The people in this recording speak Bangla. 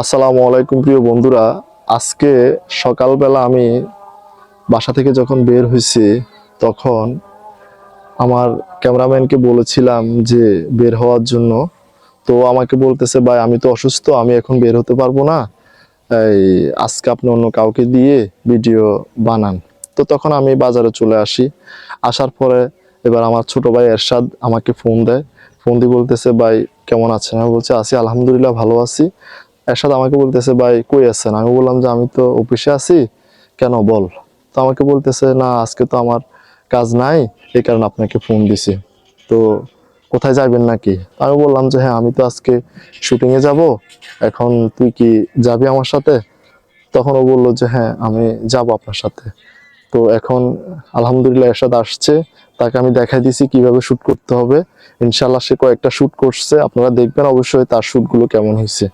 আসসালামু আলাইকুম প্রিয় বন্ধুরা। আজকে সকালবেলা আমি বাসা থেকে যখন বের হয়েছি তখন আমার ক্যামেরাম্যানকে বলেছিলাম যে বের হওয়ার জন্য। তো আমাকে বলতেছে, ভাই আমি তো অসুস্থ, আমি এখন বের হতে পারবো না, এই আজকে আপনি অন্য কাউকে দিয়ে ভিডিও বানান। তো তখন আমি বাজারে চলে আসি। আসার পরে এবার আমার ছোট ভাই এরশাদ আমাকে ফোন দেয়। ফোন দিয়ে বলতেছে, ভাই কেমন আছেন? আমি বলছি, আছি আলহামদুলিল্লাহ, ভালো আছি। এরশাদ আমাকে বলতেছে, ভাই কই আছেন? আমি বললাম যে আমি তো অফিসে আছি। কেন বল? তো আমাকে বলতেছে, না আজকে তো আমার কাজ নাই, এই কারণে আপনাকে ফোন দিছি। তো কোথায় যাবেন নাকি? আমি বললাম যে হ্যাঁ, আমি তো আজকে শুটিংয়ে যাব, এখন তুই কি যাবি আমার সাথে? তখন ও বললো যে হ্যাঁ, আমি যাব আপনার সাথে। তো এখন আলহামদুলিল্লাহ এরশাদ আসছে, তাকে আমি দেখাই দিছি কিভাবে শুট করতে হবে। ইনশাল্লাহ সে কয়েকটা শুট করছে, আপনারা দেখবেন অবশ্যই তার শুটগুলো কেমন হয়েছে।